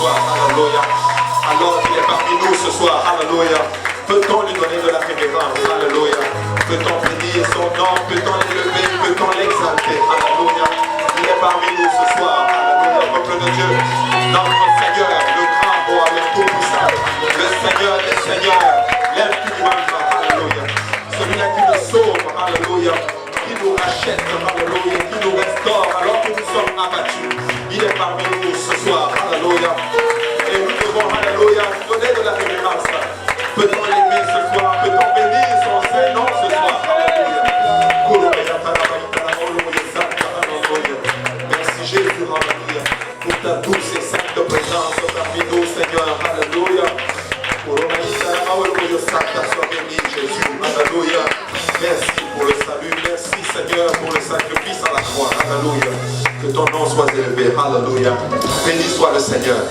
soir, alléluia. Alors qu'il est parmi nous ce soir, alléluia. Peut-on lui donner de la révérence, alléluia. Peut-on bénir son nom, peut-on l'élever, peut-on l'exalter, alléluia. Il est parmi nous ce soir, alléluia, peuple de Dieu. Notre Seigneur, le grand roi, le tout-puissant, le Seigneur des seigneurs, l'infiniment, alléluia. Celui-là qui nous sauve, alléluia, qui nous rachète, alléluia, qui nous restaure alors que nous sommes abattus. Il est parmi nous ce soir, alléluia. Et nous devons, alléluia, donner de la révérence. Peut-on l'aimer ce soir? Peut-on bénir son saint nom ce soir? Alléluia. Merci Jésus, alléluia, pour ta douce et sainte présence parmi nous, Seigneur, alléluia. Sois béni, Jésus, alléluia. Merci pour le salut, merci Seigneur pour le sacrifice à la croix, alléluia. Que ton nom soit élevé, alléluia. Béni soit le Seigneur.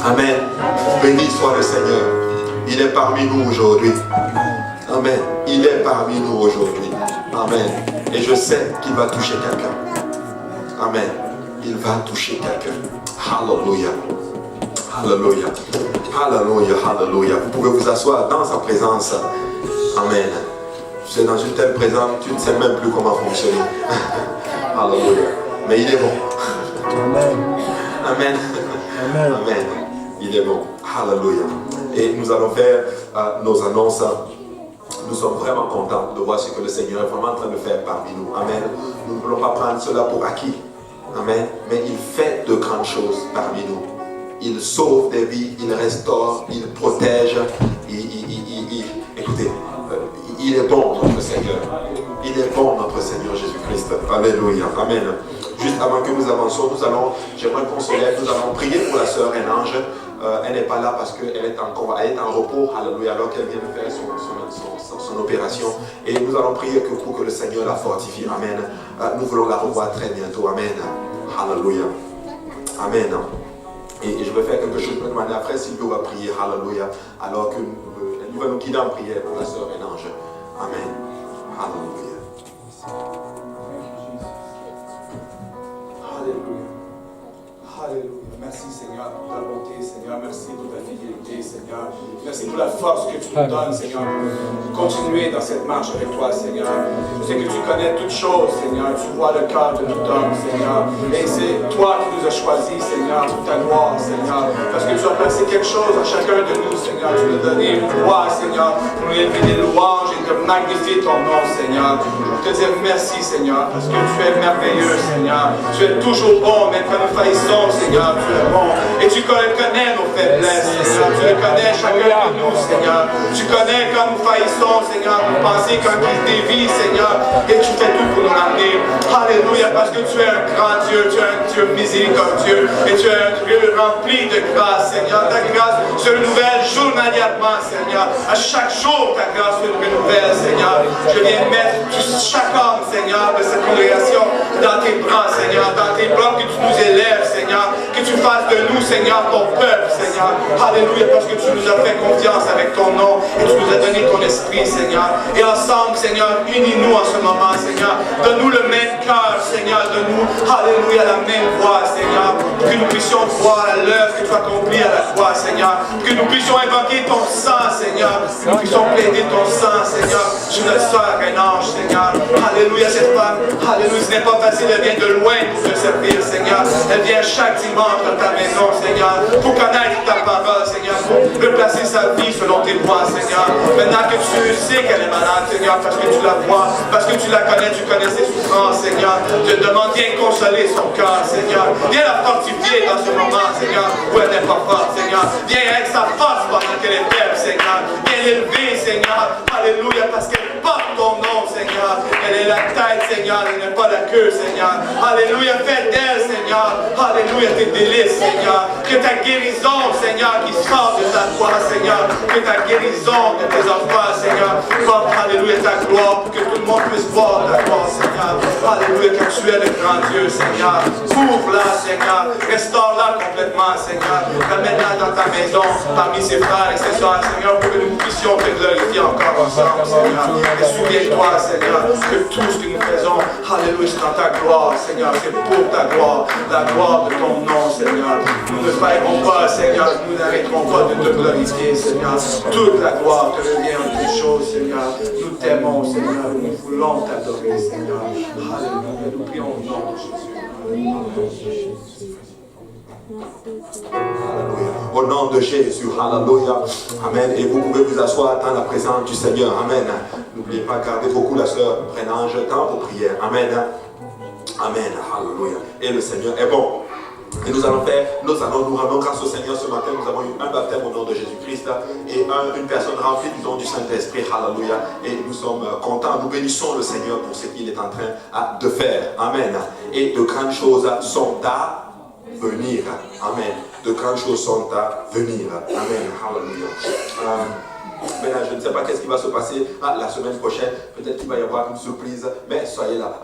Amen. Béni soit le Seigneur. Il est parmi nous aujourd'hui. Amen. Il est parmi nous aujourd'hui. Amen. Et je sais qu'il va toucher quelqu'un. Amen. Il va toucher quelqu'un. Alléluia. Alléluia. Alléluia. Alléluia. Vous pouvez vous asseoir dans sa présence. Amen. Tu es dans une telle présence, tu ne sais même plus comment fonctionner. Alléluia. Mais il est bon. Amen. Amen. Amen. Amen. Il est bon. Alléluia. Et nous allons faire nos annonces. Nous sommes vraiment contents de voir ce que le Seigneur est vraiment en train de faire parmi nous. Amen. Nous ne voulons pas prendre cela pour acquis. Amen. Mais il fait de grandes choses parmi nous. Il sauve des vies, il restaure, il protège. Écoutez, il est bon notre Seigneur. Il est bon notre Seigneur Jésus-Christ. Alléluia. Amen. Juste avant que nous avancions, j'aimerais qu'on se lève, nous allons prier pour la sœur Enange. Elle n'est pas là parce qu'elle est en repos, alléluia, alors qu'elle vient de faire son opération. Et nous allons prier pour que le Seigneur la fortifie. Amen. Nous voulons la revoir très bientôt. Amen. Alléluia. Amen. Et je vais faire quelque chose de manière après. Sylvie va prier. Alléluia. Alors que nous va nous guider en prière pour la sœur Enange. Amen. Alléluia. Alléluia. Alléluia. Merci Seigneur pour ta bonté, Seigneur. Merci pour ta fidélité, Seigneur. Merci pour la force que tu nous donnes, Seigneur, pour continuer dans cette marche avec toi, Seigneur. Je sais que tu connais toutes choses, Seigneur. Tu vois le cœur de tout homme, Seigneur. Et c'est toi qui nous as choisis, Seigneur, pour ta gloire, Seigneur. Parce que tu as placé quelque chose à chacun de nous, Seigneur. Tu nous as donné une voix, Seigneur, pour nous élever des louanges et de magnifier ton nom, Seigneur. Je veux te dire merci, Seigneur, parce que tu es merveilleux, Seigneur. Tu es toujours bon, même quand nous faillissons, Seigneur. Tu es bon. Et tu connais nos faiblesses, Seigneur. Tu le connais chacun de nous, Seigneur. Tu connais quand nous faillissons, Seigneur. Nous pensons quand il dévie, Seigneur. Et tu fais tout pour nous ramener. Alléluia, parce que tu es un grand Dieu. Tu es un Dieu miséricordieux. Et tu es un Dieu rempli de grâce, Seigneur. Ta grâce se renouvelle journalièrement, Seigneur. À chaque jour, ta grâce se renouvelle, Seigneur. Je viens mettre chaque homme, Seigneur, de cette congrégation dans tes bras, Seigneur. Dans tes bras, que tu nous élèves, Seigneur. Que tu fasses de nous, Seigneur, ton peuple, Seigneur. Alléluia, parce que tu nous as fait confiance avec ton nom et tu nous as donné ton esprit, Seigneur. Et ensemble, Seigneur, unis-nous en ce moment, Seigneur. Donne-nous le même cœur, Seigneur. Donne-nous, alléluia, la même voix, Seigneur. Pour que nous puissions voir l'œuvre que tu accomplis à la croix, Seigneur. Pour que nous puissions invoquer ton sang, Seigneur. Que nous puissions plaider ton sang, Seigneur. Sur notre sœur Enange, Seigneur. Alléluia, cette femme. Alléluia, ce n'est pas facile. Elle vient de loin pour te servir, Seigneur. Elle vient chaque dimanche dans ta maison, Seigneur, pour connaître ta parole, Seigneur, pour replacer sa vie selon tes voies, Seigneur. Maintenant que tu sais qu'elle est malade, Seigneur, parce que tu la vois, parce que tu la connais, tu connais ses souffrances, Seigneur. Je te demande, viens consoler son cœur, Seigneur. Viens la fortifier dans ce moment, Seigneur, où elle n'est pas forte, Seigneur. Viens avec sa force pendant qu'elle est faible, Seigneur. Viens l'élever, Seigneur. Alléluia, parce qu'elle porte ton nom, Seigneur. Elle est la tête, Seigneur, elle n'est pas la queue, Seigneur. Alléluia, fais d'elle, Seigneur. Alléluia, tes délices, Seigneur. Que ta guérison, Seigneur, qui sort de ta foi, Seigneur. Que ta guérison de tes enfants, Seigneur. Porte, alléluia, ta gloire, pour que tout le monde puisse voir ta gloire, Seigneur. Alléluia, que tu es le grand Dieu, Seigneur. Couvre-la, Seigneur. Restaure-la complètement, Seigneur. Ramène-la dans ta maison, parmi ses frères et ses soeurs, Seigneur, pour que nous puissions te glorifier encore ensemble, Seigneur. Et souviens-toi, Seigneur, que tout ce que nous faisons, alléluia, c'est dans ta gloire, Seigneur. C'est pour ta gloire, la gloire de ton nom, Seigneur. Nous nous ne faillerons pas, Seigneur, nous n'arrêterons pas de te glorifier, Seigneur. Toute la gloire te revient en toutes choses, Seigneur. Nous t'aimons, Seigneur, et nous voulons t'adorer, Seigneur. Alléluia, nous prions au nom de Jésus. Alléluia. Au nom de Jésus, alléluia. Amen. Et vous pouvez vous asseoir dans la présence du Seigneur. Amen. N'oubliez pas, gardez beaucoup la sœur Prénange dans vos prières. Amen. Amen. Alléluia. Et le Seigneur est bon. Et nous allons nous rendons grâce au Seigneur ce matin. Nous avons eu un baptême au nom de Jésus-Christ et une personne remplie du don du Saint-Esprit. Alléluia. Et nous sommes contents. Nous bénissons le Seigneur pour ce qu'il est en train de faire. Amen. Et de grandes choses sont à venir. Amen. De grandes choses sont à venir. Amen. Alléluia. Maintenant, je ne sais pas qu'est-ce qui va se passer la semaine prochaine. Peut-être qu'il va y avoir une surprise, mais soyez là.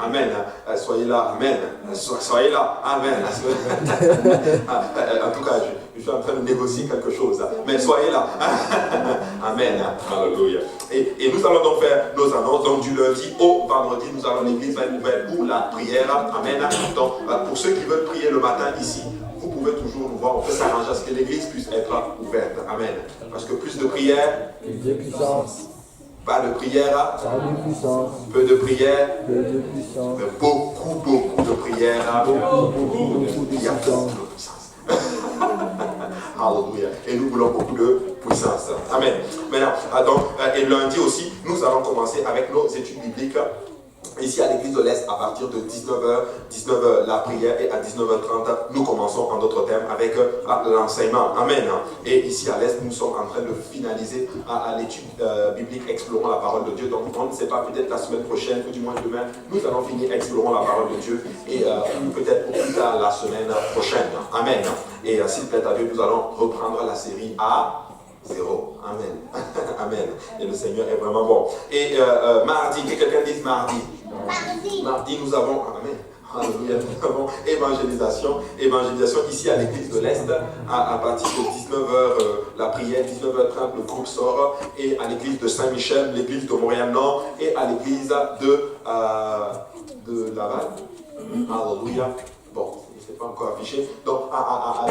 Amen. Soyez là. Amen. Soyez là. Amen. En tout cas, je suis en train de négocier quelque chose. Mais soyez là. Amen. Alléluia. Et nous allons donc faire nos annonces. Donc du lundi au vendredi, nous allons l'église va être ouverte pour la prière. Amen. Donc pour ceux qui veulent prier le matin ici, vous pouvez toujours nous voir, on peut s'arranger à ce que l'église puisse être ouverte. Amen. Parce que plus de prière, plus de puissance. Pas de prière, Pas de puissance. peu de prière, Peu de puissance. mais beaucoup de prière. Beaucoup de Il y a beaucoup de puissance. Alléluia. Et nous voulons beaucoup de puissance. Amen. Maintenant, donc, et lundi aussi, nous allons commencer avec nos études bibliques. Ici à l'église de l'Est, à partir de 19h la prière, et à 19h30, nous commençons en d'autres termes avec l'enseignement. Amen. Et ici à l'Est, nous sommes en train de finaliser l'étude biblique Explorons la parole de Dieu. Donc on ne sait pas, peut-être la semaine prochaine ou du moins demain, nous allons finir Explorons la parole de Dieu et peut-être plus tard la semaine prochaine. Amen. Et s'il plaît à Dieu, nous allons reprendre la série à 0. Amen. Amen. Et le Seigneur est vraiment bon. Et mardi, que quelqu'un dise mardi. Mardi, nous avons, amen. Alléluia, nous avons évangélisation ici à l'église de l'Est à partir de 19h la prière, 19h30 le groupe sort, et à l'église de Saint-Michel, l'église de Montréal-Nord et à l'église de Laval. Alléluia. Bon, c'est pas encore affiché. Donc,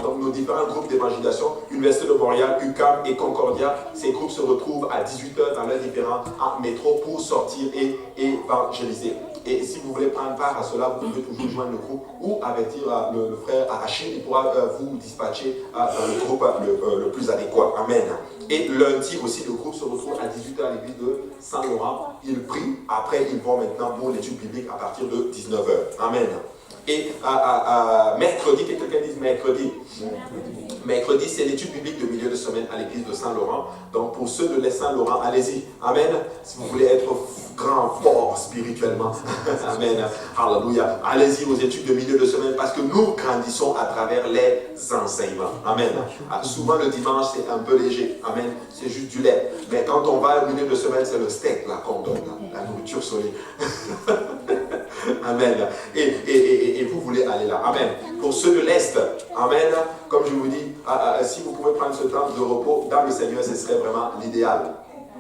donc nos différents groupes d'évangélisation, Université de Montréal, UQAM et Concordia, ces groupes se retrouvent à 18h dans leurs différents métros pour sortir et évangéliser. Et si vous voulez prendre part à cela, vous pouvez toujours joindre le groupe ou avertir le frère Arachid, il pourra vous dispatcher dans le groupe le plus adéquat. Amen. Et lundi aussi, le groupe se retrouve à 18h à l'église de Saint-Laurent. Ils prient, après ils vont maintenant pour l'étude biblique à partir de 19h. Amen. Et mercredi, que quelqu'un dise mercredi. Mercredi, c'est l'étude biblique de milieu de semaine à l'église de Saint-Laurent. Donc pour ceux de l'Est Saint-Laurent, allez-y. Amen. Si vous voulez être grand, fort spirituellement. Amen. Alléluia. Allez-y aux études de milieu de semaine parce que nous grandissons à travers les enseignements. Amen. Souvent le dimanche, c'est un peu léger. Amen. C'est juste du lait. Mais quand on va au milieu de semaine, c'est le steak là qu'on donne, la nourriture solide. Amen. Et vous voulez aller là. Amen. Pour ceux de l'Est, amen. Comme je vous dis, si vous pouvez prendre ce temps de repos dans le Seigneur, ce serait vraiment l'idéal.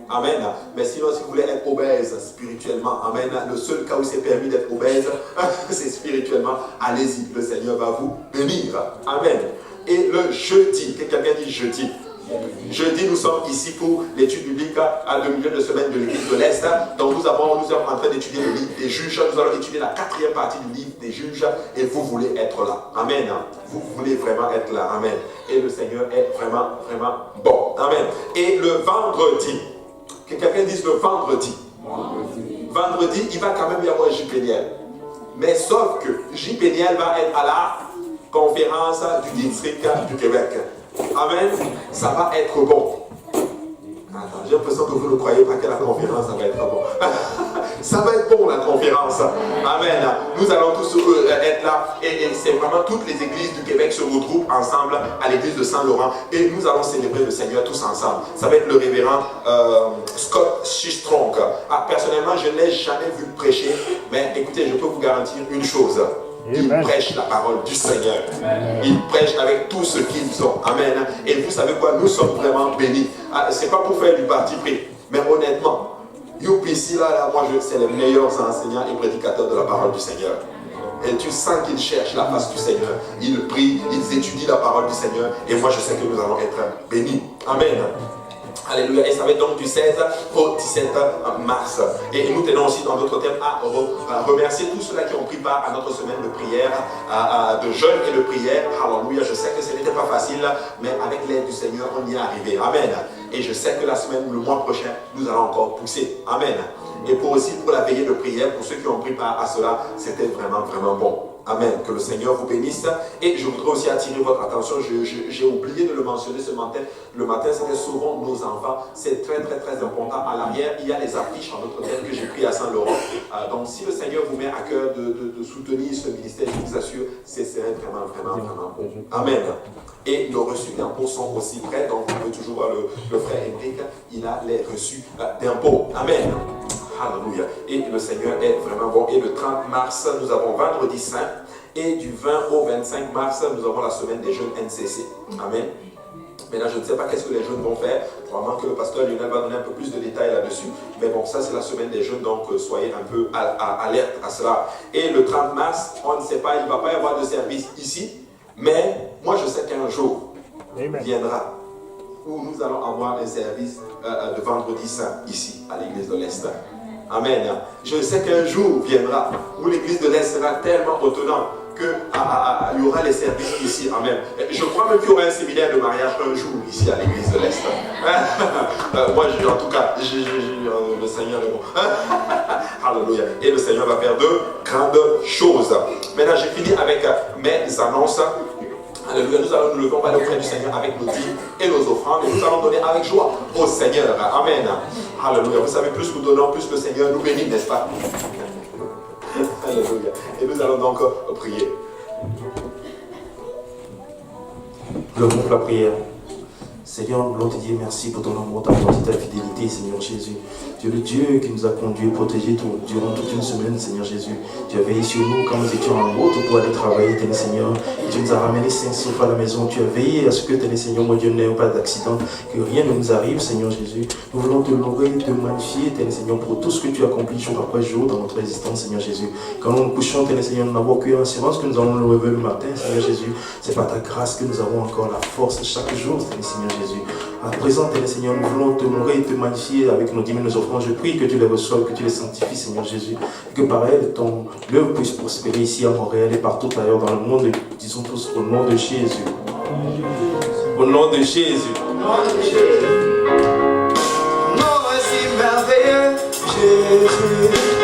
Amen. Mais sinon, si vous voulez être obèse spirituellement, amen. Le seul cas où c'est permis d'être obèse, c'est spirituellement. Allez-y, le Seigneur va vous bénir. Amen. Et le jeudi, que quelqu'un dit jeudi. Jeudi, nous sommes ici pour l'étude biblique à le milieu de semaine de l'église de l'Est. Donc nous sommes en train d'étudier le livre des juges. Nous allons étudier la 4e partie du livre des juges et vous voulez être là. Amen. Vous voulez vraiment être là. Amen. Et le Seigneur est vraiment, vraiment bon. Amen. Et le vendredi, que quelqu'un dise le vendredi. Vendredi, il va quand même y avoir JPNL. Mais sauf que JPNL va être à la conférence du district du Québec. Amen. Ça va être bon. Attends, j'ai l'impression que vous ne croyez pas que la conférence, ça va être bon. Ça va être bon, la conférence. Amen. Nous allons tous être là. Et c'est vraiment toutes les églises du Québec se retrouvent ensemble à l'église de Saint-Laurent. Et nous allons célébrer le Seigneur tous ensemble. Ça va être le révérend Scott Shistronk. Personnellement, je ne l'ai jamais vu prêcher. Mais écoutez, je peux vous garantir une chose. Il prêche la parole du Seigneur. Il prêche avec tout ce qu'ils ont. Amen. Et vous savez quoi? Nous sommes vraiment bénis. C'est pas pour faire du parti pris. Mais honnêtement, UPC, là, moi, c'est les meilleurs enseignants et prédicateurs de la parole du Seigneur. Et tu sens qu'ils cherchent la face du Seigneur. Ils prient, ils étudient la parole du Seigneur. Et moi, je sais que nous allons être bénis. Amen. Alléluia. Et ça va être donc du 16 au 17 mars. Et nous tenons aussi dans d'autres termes à remercier tous ceux-là qui ont pris part à notre semaine de prière, de jeûne et de prière. Alléluia. Je sais que ce n'était pas facile, mais avec l'aide du Seigneur, on y est arrivé. Amen. Et je sais que la semaine ou le mois prochain, nous allons encore pousser. Amen. Et pour la veillée de prière, pour ceux qui ont pris part à cela, c'était vraiment, vraiment bon. Amen. Que le Seigneur vous bénisse. Et je voudrais aussi attirer votre attention. J'ai oublié de le mentionner ce matin. Le matin, c'était souvent nos enfants. C'est très, très, très important. À l'arrière, il y a les affiches en notre tête que j'ai pris à Saint-Laurent. Donc, si le Seigneur vous met à cœur de soutenir ce ministère, je vous assure, ce serait vraiment, vraiment, vraiment bon. Amen. Et nos reçus d'impôts sont aussi prêts. Donc, vous pouvez toujours voir le frère Henrik. Il a les reçus d'impôts. Amen. Alléluia. Et le Seigneur est vraiment bon. Et le 30 mars, nous avons Vendredi Saint. Et du 20 au 25 mars, nous avons la semaine des jeunes NCC. Amen. Maintenant, je ne sais pas qu'est-ce que les jeunes vont faire. Probablement que le pasteur Lionel va donner un peu plus de détails là-dessus. Mais bon, ça, c'est la semaine des jeunes. Donc, soyez un peu alerte à cela. Et le 30 mars, on ne sait pas, il ne va pas y avoir de service ici. Mais moi, je sais qu'un jour viendra où nous allons avoir un service de Vendredi Saint ici, à l'église de l'Est. Amen. Je sais qu'un jour viendra où l'église de l'Est sera tellement autonome qu'il y aura les services ici. Amen. Je crois même qu'il y aura un séminaire de mariage un jour ici à l'église de l'Est. Moi, en tout cas, le Seigneur est bon. Alléluia. Et le Seigneur va faire de grandes choses. Maintenant, j'ai fini avec mes annonces. Alléluia. Nous allons nous lever, on va aller auprès du Seigneur avec nos dîmes et nos offrandes. Et nous allons donner avec joie au Seigneur. Amen. Alléluia. Vous savez, plus nous donnons, plus le Seigneur nous bénit, n'est-ce pas? Alléluia. Et nous allons donc prier. Le groupe la prière. Seigneur, nous voulons te dire merci pour ton amour, ta bonté, ta fidélité, Seigneur Jésus. Tu es le Dieu qui nous a conduits et protégés durant toute une semaine, Seigneur Jésus. Tu as veillé sur nous quand nous étions en route pour aller travailler, Seigneur Seigneur. Et tu nous as ramenés sains sauf à la maison. Tu as veillé à ce que, Seigneur, mon Dieu, n'ait pas d'accident, que rien ne nous arrive, Seigneur Jésus. Nous voulons te louer, te magnifier, Seigneur, pour tout ce que tu accomplis jour après jour dans notre existence, Seigneur Jésus. Quand nous nous couchons, Seigneur, nous n'avons qu'une assurance que nous allons nous lever le matin, Seigneur Jésus. C'est par ta grâce que nous avons encore la force chaque jour, Seigneur Jésus. À présent, Seigneur, nous voulons te louer et te magnifier avec nos dîmes et nos offrandes. Je prie que tu les reçoives, que tu les sanctifies, Seigneur Jésus. Et que par elles, ton œuvre puisse prospérer ici à Montréal et partout ailleurs dans le monde. Disons tous au nom de Jésus. Au nom de Jésus. Au nom de Jésus. Moi, si merveilleux, Jésus.